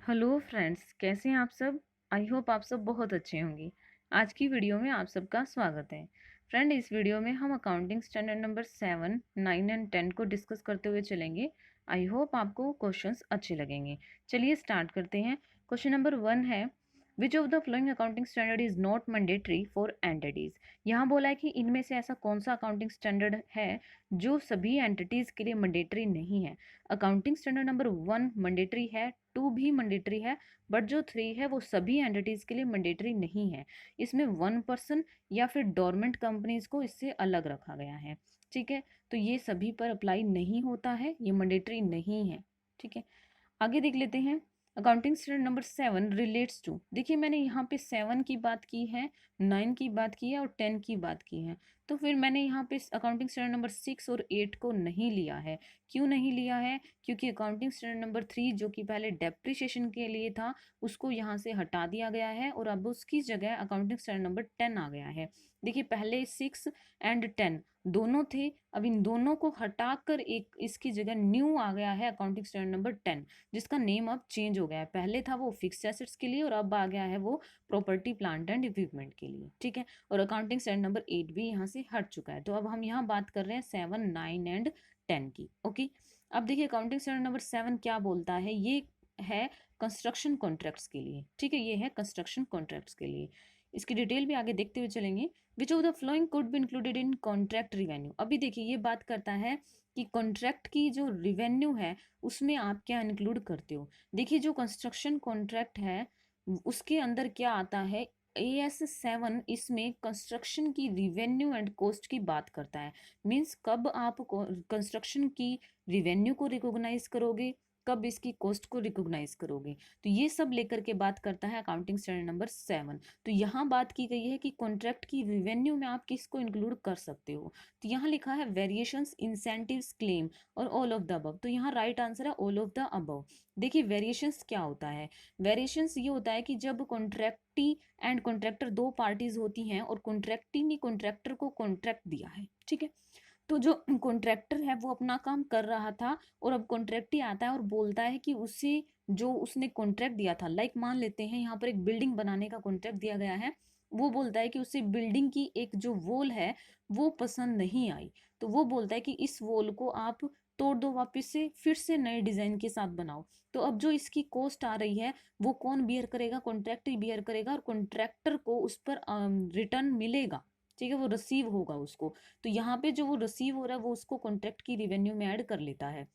Hello friends, कैसे हैं आप सब। आई होप आप सब बहुत अच्छे होंगे। आज की वीडियो में आप सबका स्वागत है। फ्रेंड, इस वीडियो में हम अकाउंटिंग स्टैंडर्ड नंबर 7, 9 एंड 10 को डिस्कस करते हुए चलेंगे। आई होप आपको क्वेश्चंस अच्छे लगेंगे। चलिए स्टार्ट करते हैं। क्वेश्चन नंबर 1 है, विच of the following accounting standard is not mandatory for entities. यहाँ बोला है कि इनमें से ऐसा कौन सा अकाउंटिंग स्टैंडर्ड है जो सभी एंटिटीज के लिए मैंडेटरी नहीं है। अकाउंटिंग स्टैंडर्ड नंबर 1 मैंडेटरी है, 2 भी मैंडेटरी है, बट जो 3 है वो सभी एंटिटीज के लिए मैंडेटरी नहीं है। इसमें 1 पर्सन या फिर डोरमेंट कंपनीज को इससे अलग रखा गया है। ठीक है, तो ये सभी पर अप्लाई नहीं होता है, ये मैंडेटरी नहीं है। ठीक है, आगे देख लेते हैं। Accounting standard number 7 relates to, देखिए मैंने यहाँ पे 7 की बात की है, 9 की बात की है और 10 की बात की है। तो फिर मैंने यहाँ पे अकाउंटिंग स्टैंडर्ड नंबर 6 और 8 को नहीं लिया है। क्यों नहीं लिया है? क्योंकि अकाउंटिंग स्टैंडर्ड नंबर 3 जो कि पहले डेप्रिसिएशन के लिए था, उसको यहाँ से हटा दिया गया है और अब उसकी जगह अकाउंटिंग स्टैंडर्ड नंबर 10 आ गया है। देखिए पहले 6 एंड 10 दोनों थे, अब इन दोनों को हटाकर एक इसकी जगह न्यू आ गया है अकाउंटिंग स्टैंडर्ड नंबर 10, जिसका नेम अब चेंज हो गया है। पहले था वो फिक्स्ड एसेट्स के लिए और अब आ गया है वो प्रॉपर्टी प्लांट एंड इक्विपमेंट के लिए। ठीक है, और अकाउंटिंग स्टैंडर्ड नंबर 8 भी यहाँ से हट चुका है। तो अब हम यहाँ बात कर रहे हैं 7, 9 एंड 10 की। ओके, अब देखिए अकाउंटिंग स्टैंडर्ड नंबर 7 क्या बोलता है, ये है कंस्ट्रक्शन कॉन्ट्रैक्ट्स के लिए। ठीक है, ये है कंस्ट्रक्शन कॉन्ट्रैक्ट्स के लिए। इसकी डिटेल भी आगे देखते हुए चलेंगे। विच of the flowing could be included in contract revenue. अभी देखिए ये बात करता है कि कॉन्ट्रैक्ट की जो रिवेन्यू है उसमें आप क्या इंक्लूड करते हो। देखिए जो कंस्ट्रक्शन कॉन्ट्रैक्ट है उसके अंदर क्या आता है, AS7 इसमें कंस्ट्रक्शन की रिवेन्यू एंड कॉस्ट की बात करता है। मीन्स कब आप कंस्ट्रक्शन की रिवेन्यू को रिकॉग्नाइज करोगे, कब इसकी कॉस्ट को रिकॉग्नाइज करोगे, तो ये सब लेकर के बात करता है अकाउंटिंग स्टैंडर्ड नंबर 7। तो यहाँ बात की गई है कि कॉन्ट्रैक्ट की रिवेन्यू में आप किसको इंक्लूड कर सकते हो। तो यहाँ लिखा है वेरिएशंस, इंसेंटिव्स, क्लेम और ऑल ऑफ द अबव। तो यहाँ राइट आंसर है ऑल ऑफ द अबव। देखिए वेरिएशंस क्या होता है, वेरिएशंस ये होता है कि जब कॉन्ट्रैक्टी एंड कॉन्ट्रैक्टर दो पार्टीज होती हैं और कॉन्ट्रैक्टी ने कॉन्ट्रैक्टर को कॉन्ट्रैक्ट दिया है। ठीक है, तो जो कॉन्ट्रैक्टर है वो अपना काम कर रहा था और अब कॉन्ट्रैक्टी आता है और बोलता है कि उसे जो उसने कॉन्ट्रैक्ट दिया था, लाइक मान लेते हैं यहाँ पर एक बिल्डिंग बनाने का कॉन्ट्रैक्ट दिया गया है, वो बोलता है कि उसे बिल्डिंग की एक जो वॉल है वो पसंद नहीं आई। तो वो बोलता है कि इस वॉल को आप तोड़ दो, वापस से फिर से नए डिजाइन के साथ बनाओ। तो अब जो इसकी कॉस्ट आ रही है वो कौन बियर करेगा, कॉन्ट्रैक्टर बियर करेगा और कॉन्ट्रैक्टर को उस पर रिटर्न मिलेगा। ठीक है, वो रिसीव होगा उसको। तो यहाँ पे जो वो रिसीव हो रहा है वो उसको कॉन्ट्रैक्ट की रिवेन्यू में ऐड कर लेता है।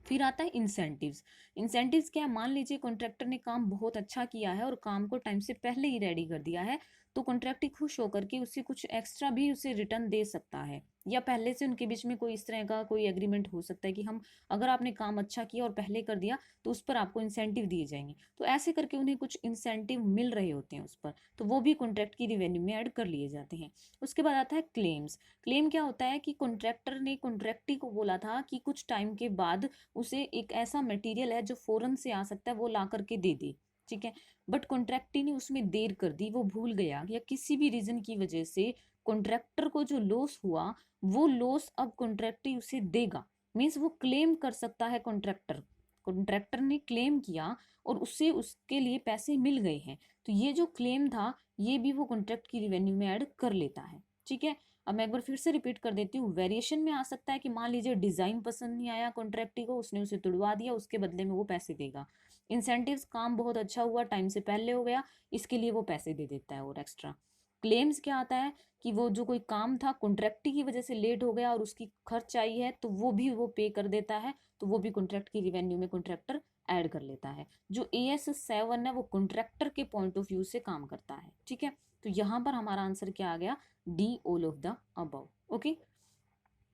फिर आता है इंसेंटिव्स। इंसेंटिव्स क्या है, मान लीजिए कॉन्ट्रैक्टर ने काम बहुत अच्छा किया है और काम को टाइम से पहले ही रेडी कर दिया है, तो कॉन्ट्रैक्टर खुश होकर के उससे कुछ एक्स्ट्रा भी उसे रिटर्न दे सकता है, या पहले से उनके बीच में कोई इस तरह का कोई एग्रीमेंट हो सकता है कि हम, अगर आपने काम अच्छा किया और पहले कर दिया तो उस पर आपको इंसेंटिव दिए जाएंगे। तो ऐसे करके उन्हें कुछ इंसेंटिव मिल रहे होते हैं उस पर, तो वो भी कॉन्ट्रैक्ट की रिवेन्यू में ऐड कर लिए जाते हैं। उसके बाद आता है क्लेम्स। क्लेम क्या होता है कि कॉन्ट्रैक्टर ने कॉन्ट्रैक्टी को बोला था कि कुछ टाइम के बाद उसे एक ऐसा मटेरियल है जो फॉरेन से आ सकता है वो ला करके दे दे। ठीक है, बट कॉन्ट्रैक्टी ने उसमें देर कर दी, वो भूल गया या किसी भी रीजन की वजह से कॉन्ट्रैक्टर को जो लॉस हुआ वो लॉस अब कॉन्ट्रैक्टी उसे देगा। मीन्स वो क्लेम कर सकता है, कॉन्ट्रैक्टर कॉन्ट्रैक्टर ने क्लेम किया और उससे उसके लिए पैसे मिल गए हैं, तो ये जो क्लेम था ये भी वो कॉन्ट्रैक्ट की रिवेन्यू में ऐड कर लेता है। ठीक है, अब मैं एक बार फिर से रिपीट कर देती हूँ। वेरिएशन में आ सकता है कि मान लीजिए डिजाइन पसंद नहीं आया कॉन्ट्रैक्टी को, उसने उसे तुड़वा दिया, उसके बदले में वो पैसे देगा। इंसेंटिव्स, काम बहुत अच्छा हुआ, टाइम से पहले हो गया, इसके लिए वो पैसे दे देता है और एक्स्ट्रा। क्लेम्स क्या आता है कि वो जो कोई काम था कॉन्ट्रैक्टी की वजह से लेट हो गया और उसकी खर्च आई है तो वो भी वो पे कर देता है, तो वो भी कॉन्ट्रैक्ट की रिवेन्यू में कॉन्ट्रैक्टर ऐड कर लेता है। जो AS7 है वो कॉन्ट्रैक्टर के पॉइंट ऑफ व्यू से काम करता है। ठीक है, तो यहाँ पर हमारा आंसर क्या आ गया, D, all of the above. Okay,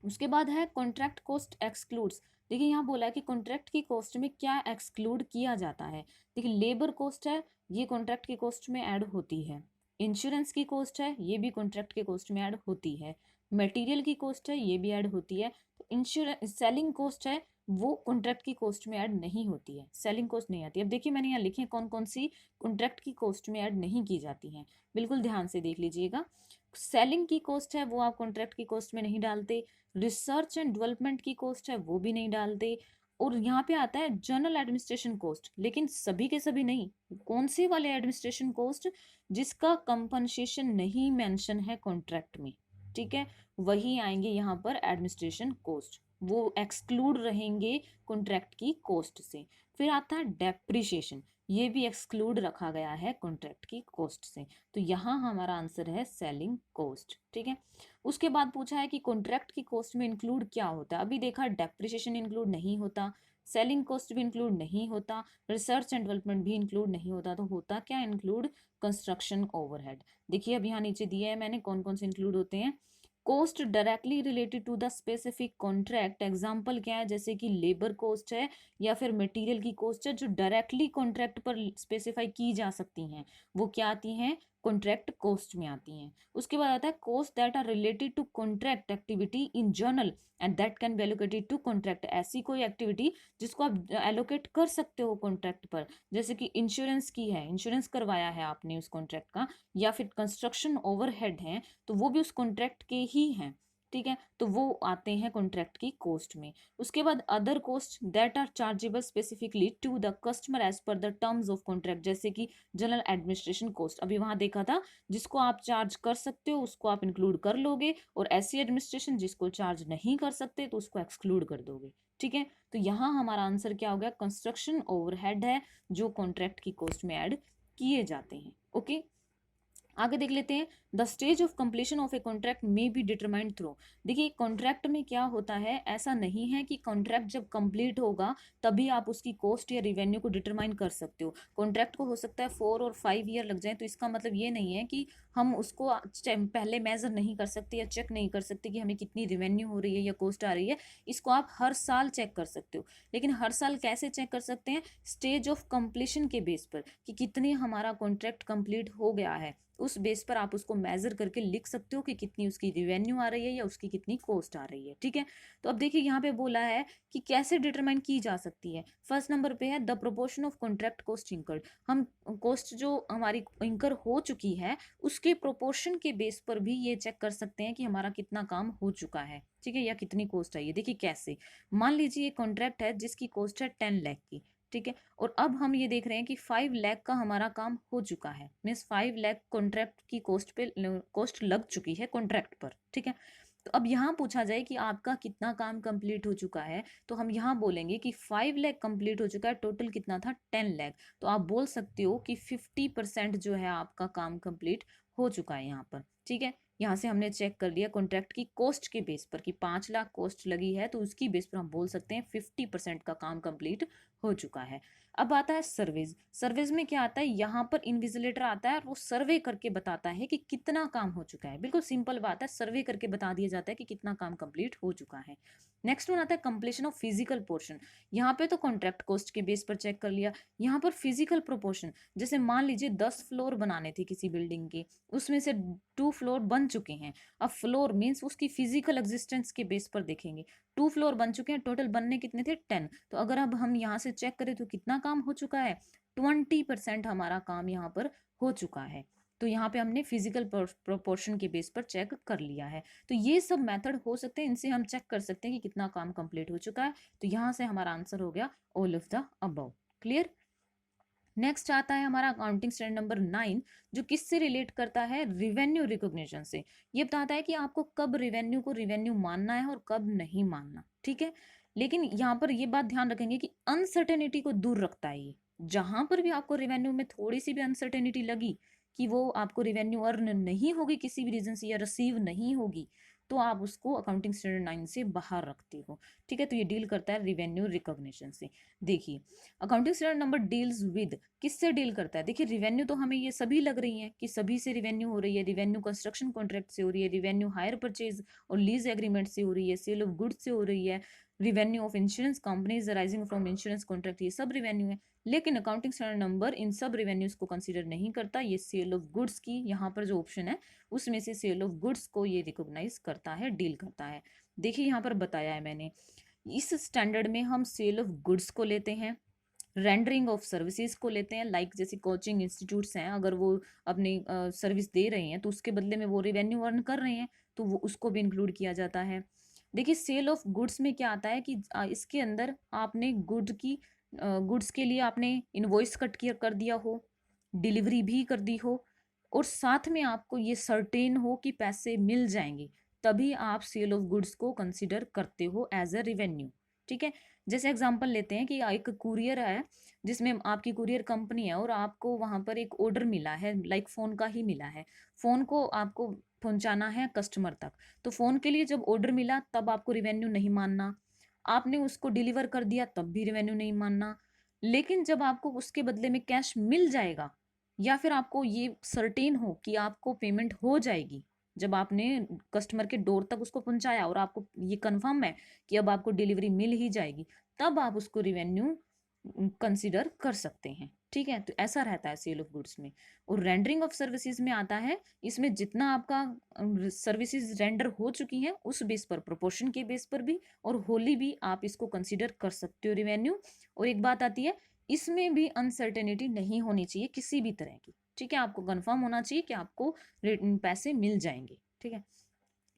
उसके बाद है कॉन्ट्रैक्ट कॉस्ट एक्सक्लूड्स। देखिए यहाँ बोला है कि कॉन्ट्रैक्ट की कॉस्ट में क्या एक्सक्लूड किया जाता है। देखिए लेबर कॉस्ट है, ये कॉन्ट्रैक्ट की कॉस्ट में ऐड होती है। इंश्योरेंस की कॉस्ट है, ये भी कॉन्ट्रैक्ट की कॉस्ट में ऐड होती है। मटेरियल की कॉस्ट है, ये भी ऐड होती है। तो इंश्योरेंस, सेलिंग कॉस्ट है, वो कॉन्ट्रैक्ट की कॉस्ट में ऐड नहीं होती है, सेलिंग कॉस्ट नहीं आती। अब देखिए मैंने यहाँ लिखे कौन कौन सी कॉन्ट्रैक्ट की कॉस्ट में ऐड नहीं की जाती हैं, बिल्कुल ध्यान से देख लीजिएगा। सेलिंग की कॉस्ट है वो आप कॉन्ट्रैक्ट की कॉस्ट में नहीं डालते। रिसर्च एंड डेवलपमेंट की कॉस्ट है वो भी नहीं डालते। और यहाँ पे आता है जनरल एडमिनिस्ट्रेशन कॉस्ट, लेकिन सभी के सभी नहीं। कौन से वाले एडमिनिस्ट्रेशन कॉस्ट? जिसका कंपनसेशन नहीं मेंशन है कॉन्ट्रैक्ट में, ठीक है, वही आएंगे यहाँ पर एडमिनिस्ट्रेशन कॉस्ट, वो एक्सक्लूड रहेंगे कॉन्ट्रैक्ट की कॉस्ट से। फिर आता है डेप्रिसिएशन, ये भी एक्सक्लूड रखा गया है कॉन्ट्रैक्ट की कॉस्ट से। तो यहाँ हमारा आंसर है सेलिंग कॉस्ट, ठीक है। उसके बाद पूछा है कि कॉन्ट्रैक्ट की कॉस्ट में इंक्लूड क्या होता है। अभी देखा डेप्रिसिएशन इंक्लूड नहीं होता, सेलिंग कॉस्ट भी इंक्लूड नहीं होता, रिसर्च एंड डेवलपमेंट भी इंक्लूड नहीं होता, तो होता क्या इंक्लूड? Construction overhead. देखिए अब यहाँ नीचे दिया है मैंने कौन कौन से इंक्लूड होते हैं। Cost directly related to the specific contract, example क्या है, जैसे कि लेबर कॉस्ट है या फिर मटेरियल की कॉस्ट है जो डायरेक्टली कॉन्ट्रैक्ट पर स्पेसिफाई की जा सकती हैं, वो क्या आती हैं? कॉन्ट्रैक्ट कॉस्ट में आती हैं। उसके बाद आता है cost that are related to contract activity in general and that can be allocated to contract, ऐसी कोई एक्टिविटी जिसको आप एलोकेट कर सकते हो कॉन्ट्रैक्ट पर, जैसे कि इंश्योरेंस की है, इंश्योरेंस करवाया है आपने उस कॉन्ट्रैक्ट का, या फिर कंस्ट्रक्शन ओवरहेड है तो वो भी उस कॉन्ट्रैक्ट के ही हैं, ठीक है, तो वो आते हैं कॉन्ट्रैक्ट की कॉस्ट में। उसके बाद other cost that are chargeable specifically to the customer as per the terms of contract, जैसे कि जनरल एडमिनिस्ट्रेशन कॉस्ट, अभी वहां देखा था, जिसको आप चार्ज कर सकते हो उसको आप इंक्लूड कर लोगे, और ऐसी एडमिनिस्ट्रेशन जिसको चार्ज नहीं कर सकते तो उसको एक्सक्लूड कर दोगे, ठीक है। तो यहाँ हमारा आंसर क्या हो गया? कंस्ट्रक्शन ओवरहेड है जो कॉन्ट्रैक्ट की कॉस्ट में ऐड किए जाते हैं, ओके। आगे देख लेते हैं, the stage of completion of a contract में बी डिटरमाइंड थ्रू। देखिए कॉन्ट्रैक्ट में क्या होता है, ऐसा नहीं है कि कॉन्ट्रैक्ट जब कंप्लीट होगा तभी आप उसकी कॉस्ट या रिवेन्यू को डिटरमाइन कर सकते हो। कॉन्ट्रैक्ट को हो सकता है 4 और 5 ईयर लग जाए, तो इसका मतलब ये नहीं है कि हम उसको पहले मेजर नहीं कर सकते या चेक नहीं कर सकते कि हमें कितनी रिवेन्यू हो रही है या कॉस्ट आ रही है। इसको आप हर साल चेक कर सकते हो, लेकिन हर साल कैसे चेक कर सकते हैं? स्टेज ऑफ कंप्लीशन के बेस पर, कि कितनी हमारा कॉन्ट्रैक्ट कंप्लीट हो गया है, उस बेस पर आप उसको मेजर करके लिख सकते हो कि कितनी उसकी रिवेन्यू आ रही है या उसकी कितनी कॉस्ट आ रही है, ठीक है। तो अब देखिए यहाँ पे बोला है कि कैसे डिटरमाइन की जा सकती है। फर्स्ट नंबर पे है the proportion of contract cost incurred, हम कॉस्ट जो हमारी इंकर हो चुकी है उसके प्रोपोर्शन के बेस पर भी ये चेक कर सकते हैं कि हमारा कितना काम हो चुका है, ठीक है, या कितनी कॉस्ट आई है। देखिए कैसे, मान लीजिए कॉन्ट्रैक्ट है जिसकी कॉस्ट है 10 लाख की, ठीक है, और अब हम ये देख रहे हैं कि 5 लाख का हमारा काम हो चुका है, मीन्स 5 लाख कॉन्ट्रैक्ट की कॉस्ट पे कॉस्ट लग चुकी है कॉन्ट्रैक्ट पर, ठीक है। तो अब यहाँ पूछा जाए कि आपका कितना काम कंप्लीट हो चुका है, तो हम यहाँ बोलेंगे कि 5 लाख कंप्लीट हो चुका है, टोटल कितना था? 10 लाख। तो आप बोल सकते हो कि 50% जो है आपका काम कंप्लीट हो चुका है यहाँ पर, ठीक है। यहाँ से हमने चेक कर लिया कॉन्ट्रैक्ट की कॉस्ट के बेस पर कि 5 लाख कॉस्ट लगी है, तो उसकी बेस पर हम बोल सकते हैं 50% का काम कंप्लीट हो चुका है। अब आता है सर्वेज। सर्वेज में क्या आता है, यहाँ पर इन्विजिलेटर आता है और वो सर्वे करके बताता है कि कितना काम हो चुका है। बिल्कुल सिंपल बात है, सर्वे करके बता दिया जाता है कि कितना काम कंप्लीट हो चुका है। नेक्स्ट वन आता है कंप्लीशन ऑफ फिजिकल पोर्शन। यहाँ पे तो कॉन्ट्रैक्ट कॉस्ट के बेस पर चेक कर लिया, यहाँ पर फिजिकल प्रोपोर्शन, जैसे मान लीजिए 10 फ्लोर बनाने थे किसी बिल्डिंग के, उसमें से 2 फ्लोर बन चुके हैं। अब फ्लोर मीन्स उसकी फिजिकल एग्जिस्टेंस के बेस पर देखेंगे, 2 फ्लोर बन चुके हैं, टोटल बनने कितने थे? 10। तो अगर अब हम यहाँ से चेक करें तो कितना काम हो चुका है? 20% हमारा काम यहाँ पर हो चुका है। तो यहाँ पे हमने फिजिकल प्रोपोर्शन के बेस पर चेक कर लिया है। तो ये सब मेथड हो सकते हैं, इनसे हम चेक कर सकते हैं कि कितना काम कंप्लीट हो चुका है। तो यहाँ से हमारा आंसर हो गया all of the above. Clear. Next आता है हमारा अकाउंटिंग स्टैंडर्ड नंबर 9, जो किससे रिलेट करता है? रिवेन्यू रिकॉग्निशन से। ये बताता है कि आपको कब रिवेन्यू को रिवेन्यू मानना है और कब नहीं मानना, ठीक है। लेकिन यहाँ पर ये बात ध्यान रखेंगे कि अनसर्टेनिटी को दूर रखता है ये। जहां पर भी आपको रिवेन्यू में थोड़ी सी भी अनसर्टेनिटी लगी कि वो आपको रिवेन्यू अर्न नहीं होगी किसी भी रीजन से या रिसीव नहीं होगी, तो आप उसको अकाउंटिंग स्टैंडर्ड 9 से बाहर रखते हो, ठीक है। तो ये डील करता है रिवेन्यू रिकॉग्निशन से। देखिए accounting standard number deals with, किससे डील करता है? देखिए रिवेन्यू तो हमें ये सभी लग रही है कि सभी से रिवेन्यू हो रही है, रिवेन्यू कंस्ट्रक्शन कॉन्ट्रैक्ट से हो रही है, रिवेन्यू हायर परचेज और लीज एग्रीमेंट से हो रही है, सेल ऑफ गुड्स से हो रही है, revenue of insurance companies arising from insurance contract, ये सब रिवेन्यू है। लेकिन अकाउंटिंग स्टैंडर्ड नंबर इन सब रिवेन्यूज को कंसीडर नहीं करता, ये सेल ऑफ गुड्स की यहाँ पर जो ऑप्शन है उसमें से सेल ऑफ गुड्स को ये रिकॉग्नाइज करता है, डील करता है। देखिए यहाँ पर बताया है मैंने, इस स्टैंडर्ड में हम सेल ऑफ गुड्स को लेते हैं, रेंडरिंग ऑफ सर्विसेज को लेते हैं, लाइक जैसे कोचिंग इंस्टीट्यूट्स हैं, अगर वो अपनी सर्विस दे रहे हैं तो उसके बदले में वो रिवेन्यू अर्न कर रहे हैं, तो वो उसको भी इंक्लूड किया जाता है। देखिए सेल ऑफ गुड्स में क्या आता है कि इसके अंदर आपने गुड्स के लिए आपने इनवॉइस कट किया कर दिया हो, डिलीवरी भी कर दी हो, और साथ में आपको ये सर्टेन हो कि पैसे मिल जाएंगे, तभी आप सेल ऑफ गुड्स को कंसिडर करते हो एज अ रिवेन्यू। ठीक है, जैसे एग्जांपल लेते हैं कि एक कुरियर है जिसमें आपकी कुरियर कंपनी है और आपको वहां पर एक ऑर्डर मिला है, लाइक फोन का ही मिला है, फोन को आपको पहुंचाना है कस्टमर तक। तो फोन के लिए जब ऑर्डर मिला तब आपको रिवेन्यू नहीं मानना, आपने उसको डिलीवर कर दिया तब भी रिवेन्यू नहीं मानना, लेकिन जब आपको उसके बदले में कैश मिल जाएगा या फिर आपको ये सर्टेन हो कि आपको पेमेंट हो जाएगी, जब आपने कस्टमर के डोर तक उसको पहुंचाया और आपको ये कंफर्म है कि अब आपको डिलीवरी मिल ही जाएगी, तब आप उसको रिवेन्यू कंसिडर कर सकते हैं। ठीक है, तो ऐसा रहता है सेल ऑफ गुड्स में। और रेंडरिंग ऑफ सर्विसेज में आता है, इसमें जितना आपका सर्विसेज रेंडर हो चुकी हैं उस बेस पर, प्रोपोर्शन के बेस पर भी और होली भी आप इसको कंसिडर कर सकते हो रिवेन्यू। और एक बात आती है, इसमें भी अनसर्टेनिटी नहीं होनी चाहिए किसी भी तरह की। ठीक है, आपको कंफर्म होना चाहिए कि आपको पैसे मिल जाएंगे। ठीक है,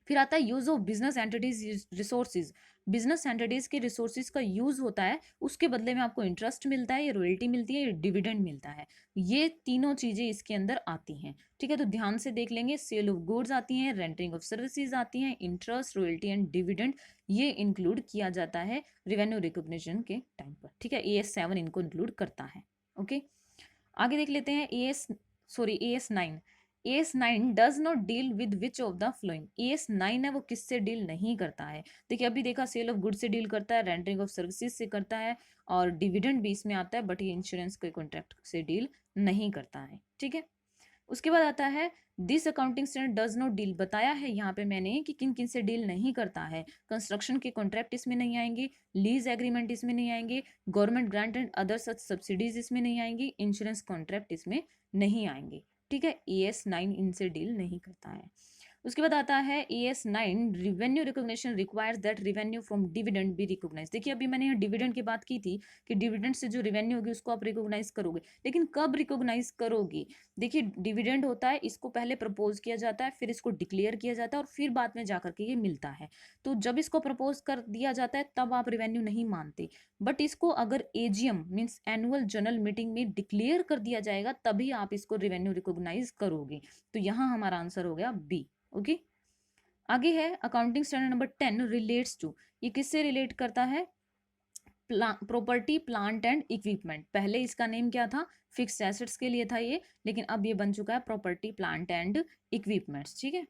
फिर आता है use of business entities resources. Business entities के रिसोर्सेज का यूज होता है, उसके बदले में आपको इंटरेस्ट मिलता है, या रॉयल्टी मिलती है, या डिविडेंड मिलता है। ये तीनों चीजें इसके अंदर आती हैं। ठीक है, तो ध्यान से देख लेंगे, सेल ऑफ गुड्स आती हैं, रेंटिंग ऑफ सर्विसेज आती हैं, इंटरेस्ट, रॉयल्टी एंड डिविडेंड ये इंक्लूड किया जाता है रेवेन्यू रिकॉग्निशन के टाइम पर। ठीक है, AS7 इनको इंक्लूड करता है। ओके, आगे देख लेते हैं AS9। AS9 does not deal with which of the flowing. AS9 है वो किससे डील नहीं करता है। देखिए अभी देखा, सेल ऑफ गुड से डील करता है, रेंडरिंग ऑफ सर्विसेज से करता है, और डिविडेंड भी इसमें आता है, बट ये इंश्योरेंस के कॉन्ट्रैक्ट से डील नहीं करता है। ठीक है, उसके बाद आता है this accounting standard does not deal. बताया है यहाँ पे मैंने कि किन किन से डील नहीं करता है। कंस्ट्रक्शन के कॉन्ट्रैक्ट इसमें नहीं आएंगे, लीज एग्रीमेंट इसमें नहीं आएंगे, government grant and other such subsidies इसमें नहीं आएंगी, इंश्योरेंस कॉन्ट्रैक्ट इसमें नहीं आएंगे। ठीक है, AS9 इनसे डील नहीं करता है। उसके बाद आता है AS9 revenue recognition requires that revenue from dividend be recognize. देखिए अभी मैंने यहाँ डिविडेंड की बात की थी कि डिविडेंड से जो रिवेन्यू होगी उसको आप रिकॉग्नाइज करोगे, लेकिन कब रिकॉग्नाइज करोगे। देखिए डिविडेंड होता है, इसको पहले प्रपोज किया जाता है, फिर इसको डिक्लेयर किया जाता है, और फिर बाद में जाकर के ये मिलता है। तो जब इसको प्रपोज कर दिया जाता है तब आप रिवेन्यू नहीं मानते, बट इसको अगर AGM means annual general meeting में डिक्लेयर कर दिया जाएगा तभी आप इसको रिवेन्यू रिकॉग्नाइज करोगे। तो यहाँ हमारा आंसर हो गया बी। ओके, आगे है accounting standard number 10 relates to. ये किससे रिलेट करता है, प्रॉपर्टी प्लांट एंड इक्विपमेंट। पहले इसका नेम क्या था, फिक्स्ड एसेट्स के लिए था ये, लेकिन अब ये बन चुका है प्रॉपर्टी प्लांट एंड इक्विपमेंट्स। ठीक है,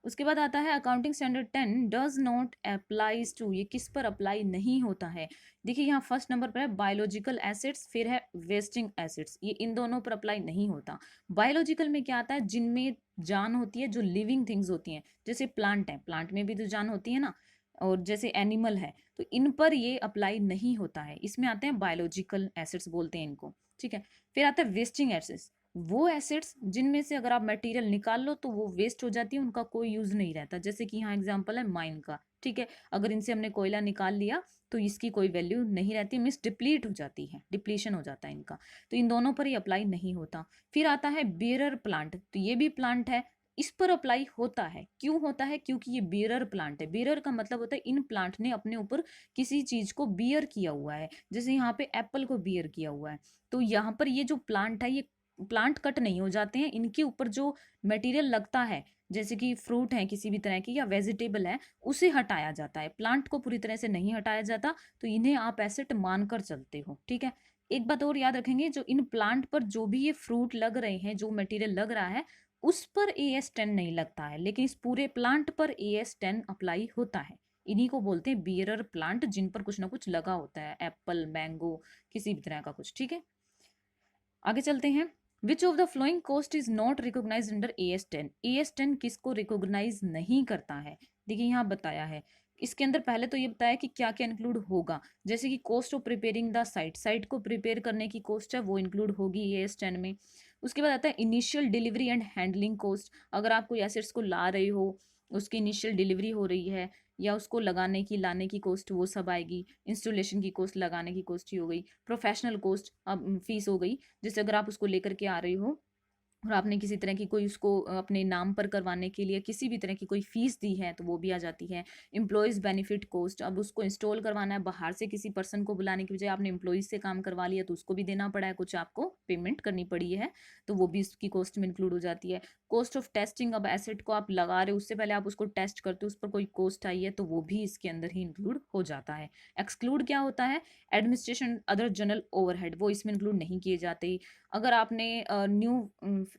उसके बाद आता है accounting standard 10 does not applies to. ये किस पर अप्लाई नहीं होता है। देखिए यहाँ फर्स्ट नंबर पर है बायोलॉजिकल एसिड्स, फिर है वेस्टिंग एसिड्स, ये इन दोनों पर अप्लाई नहीं होता। बायोलॉजिकल में क्या आता है, जिनमें जान होती है, जो लिविंग थिंग्स होती हैं, जैसे प्लांट है, प्लांट में भी तो जान होती है ना, और जैसे एनिमल है, तो इन पर ये अप्लाई नहीं होता है, इसमें आते हैं बायोलॉजिकल एसिड्स बोलते हैं इनको। ठीक है, फिर आता है वेस्टिंग एसिड्स, वो एसिड्स जिनमें से अगर आप मटेरियल निकाल लो तो वो वेस्ट हो जाती है, उनका कोई यूज नहीं रहता, जैसे कि यहाँ एग्जांपल है माइन का। ठीक है, अगर इनसे हमने कोयला निकाल लिया तो इसकी कोई वैल्यू नहीं रहती, मीन्स डिप्लीट हो जाती है, डिप्लीशन हो जाता है इनका, तो इन दोनों पर ही अप्लाई नहीं होता। फिर आता है बेरर प्लांट, तो ये भी प्लांट है, इस पर अप्लाई होता है। क्यों होता है, क्योंकि ये बेरर प्लांट है। बेरर का मतलब होता है इन प्लांट ने अपने ऊपर किसी चीज को बियर किया हुआ है, जैसे यहाँ पे एप्पल को बियर किया हुआ है। तो यहाँ पर ये जो प्लांट है, ये प्लांट कट नहीं हो जाते हैं, इनके ऊपर जो मटेरियल लगता है, जैसे कि फ्रूट है किसी भी तरह की या वेजिटेबल है, उसे हटाया जाता है, प्लांट को पूरी तरह से नहीं हटाया जाता, तो इन्हें आप एसेट मानकर चलते हो। ठीक है, एक बात और याद रखेंगे, जो इन प्लांट पर जो भी ये फ्रूट लग रहे हैं, जो मटेरियल लग रहा है, उस पर AS10 नहीं लगता है, लेकिन इस पूरे प्लांट पर AS10 अप्लाई होता है। इन्हीं को बोलते हैं बियरर प्लांट, जिन पर कुछ ना कुछ लगा होता है, एप्पल, मैंगो, किसी भी तरह का कुछ। ठीक है, आगे चलते हैं। Which of the following cost is not recognize under AS10। AS10 किसको रिकॉग्नाइज नहीं करता है, देखिए यहाँ बताया है, इसके अंदर पहले तो ये बताया कि क्या क्या इंक्लूड होगा, जैसे कि cost of preparing the site, site को प्रिपेयर करने की कॉस्ट है वो इंक्लूड होगी AS10 में। उसके बाद आता है initial delivery and handling cost, अगर आप कोई एसेट्स को ला रहे हो, उसकी इनिशियल डिलीवरी हो रही है, या उसको लगाने की लाने की कॉस्ट, वो सब आएगी। इंस्टॉलेशन की कॉस्ट, लगाने की कॉस्ट ही हो गई। प्रोफेशनल कॉस्ट अब फीस हो गई, जैसे अगर आप उसको लेकर के आ रहे हो और आपने किसी तरह की कोई उसको अपने नाम पर करवाने के लिए किसी भी तरह की कोई फीस दी है तो वो भी आ जाती है। एम्प्लॉयज़ बेनिफिट कॉस्ट, अब उसको इंस्टॉल करवाना है, बाहर से किसी पर्सन को बुलाने की बजाय आपने एम्प्लॉयज़ से काम करवा लिया तो उसको भी देना पड़ा है, कुछ आपको पेमेंट करनी पड़ी है, तो वो भी इसकी कॉस्ट में इंक्लूड हो जाती है। कॉस्ट ऑफ टेस्टिंग, अब एसेट को आप लगा रहे हो उससे पहले आप उसको टेस्ट करते हो, उस पर कोई कॉस्ट आई है तो वो भी इसके अंदर ही इंक्लूड हो जाता है। एक्सक्लूड क्या होता है? एडमिनिस्ट्रेशन अदर जनरल ओवरहेड, वो इसमें इंक्लूड नहीं किए जाते। अगर आपने न्यू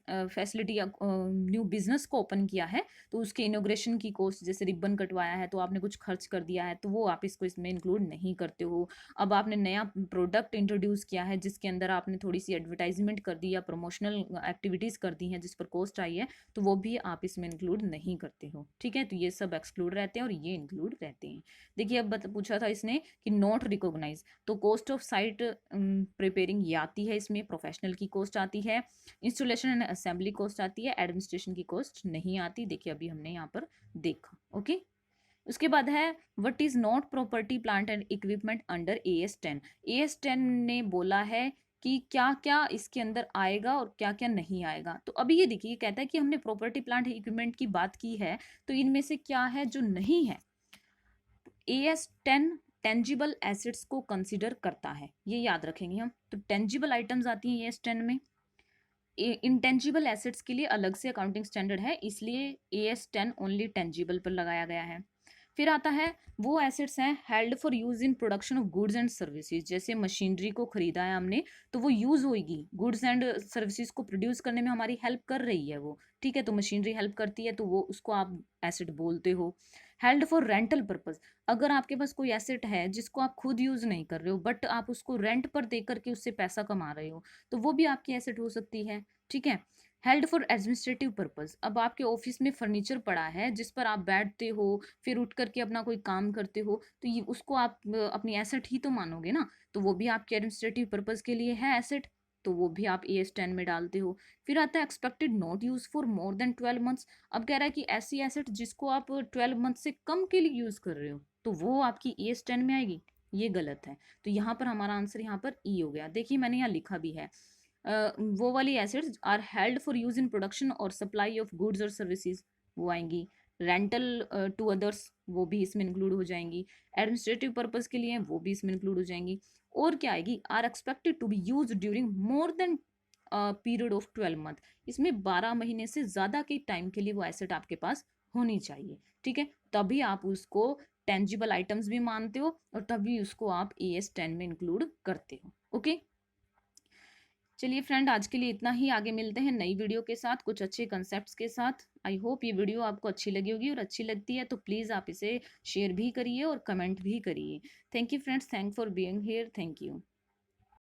फैसिलिटी या न्यू बिजनेस को ओपन किया है तो उसके इनोग्रेशन की कॉस्ट, जैसे रिबन कटवाया है तो आपने कुछ खर्च कर दिया है तो वो आप इसको इसमें इंक्लूड नहीं करते हो। अब आपने नया प्रोडक्ट इंट्रोड्यूस किया है जिसके अंदर आपने थोड़ी सी एडवर्टाइजमेंट कर दी या प्रमोशनल एक्टिविटीज़ कर दी हैं जिस पर कॉस्ट आई है तो वो भी आप इसमें इंक्लूड नहीं करते हो। ठीक है, तो ये सब एक्सक्लूड रहते हैं और ये इंक्लूड रहते हैं। देखिए अब पूछा था इसने कि नॉट रिकॉग्नाइज, तो कॉस्ट ऑफ साइट प्रिपेयरिंग ये आती है, इसमें प्रोफेशनल की कॉस्ट आती है, इंस्टॉलेशन एंड असेंबली कॉस्ट आती है, एडमिनिस्ट्रेशन की कॉस्ट नहीं आती। देखिए अभी हमने यहाँ पर देखा। ओके, उसके बाद है what is not property plant and equipment under AS10। AS10 ने बोला है कि क्या क्या इसके अंदर आएगा और क्या क्या नहीं आएगा। तो अभी ये देखिए कहता है कि हमने प्रॉपर्टी प्लांट इक्विपमेंट की बात की है तो इनमें से क्या है जो नहीं है। AS10 टेंजिबल एसेट्स को कंसिडर करता है, ये याद रखेंगे हम। तो टेंजिबल आइटम्स आती हैं AS10 में। इंटेंजिबल एसेट्स के लिए अलग से अकाउंटिंग स्टैंडर्ड है, इसलिए AS10 ओनली टेंजिबल पर लगाया गया है। फिर आता है वो एसेट्स हैं held for use in production of goods and services, जैसे मशीनरी को खरीदा है हमने तो वो यूज होगी, गुड्स एंड सर्विसेज को प्रोड्यूस करने में हमारी हेल्प कर रही है वो। ठीक है, तो मशीनरी हेल्प करती है तो वो उसको आप एसेट बोलते हो। हेल्ड फॉर रेंटल पर्पज, अगर आपके पास कोई एसेट है जिसको आप खुद यूज नहीं कर रहे हो बट आप उसको रेंट पर दे करके उससे पैसा कमा रहे हो तो वो भी आपकी एसेट हो सकती है। ठीक है, हेल्ड फॉर एडमिनिस्ट्रेटिव पर्पज, अब आपके ऑफिस में फर्नीचर पड़ा है जिस पर आप बैठते हो फिर उठ करके अपना कोई काम करते हो तो ये उसको आप अपनी एसेट ही तो मानोगे ना, तो वो भी आपके एडमिनिस्ट्रेटिव पर्पज के लिए है एसेट, तो वो भी आप AS10 में डालते हो। फिर आता है expected not use for more than 12 months, अब कह रहा है कि ऐसी एसेट जिसको आप 12 मंथ से कम के लिए यूज कर रहे हो तो वो आपकी AS10 में आएगी, ये गलत है। तो यहाँ पर हमारा आंसर यहाँ पर ई हो गया। देखिए मैंने यहाँ लिखा भी है वो वाली assets are held for use in production और सप्लाई ऑफ गुड्स और सर्विसेज, वो आएंगी। रेंटल टू अदर्स वो भी इसमें इंक्लूड हो जाएंगी। एडमिनिस्ट्रेटिव पर्पज के लिए वो भी इसमें इंक्लूड हो जाएंगी। और क्या आएगी, are expected to be use during more than period of 12 month, इसमें 12 महीने से ज़्यादा के टाइम के लिए वो एसेट आपके पास होनी चाहिए। ठीक है, तभी आप उसको टेंजिबल आइटम्स भी मानते हो और तभी उसको आप AS10 में इंक्लूड करते हो। ओके, चलिए फ्रेंड आज के लिए इतना ही, आगे मिलते हैं नई वीडियो के साथ कुछ अच्छे कंसेप्ट्स के साथ। आई होप ये वीडियो आपको अच्छी लगी होगी और अच्छी लगती है तो प्लीज़ आप इसे शेयर भी करिए और कमेंट भी करिए। Thank you friends, thank for being here, thank you.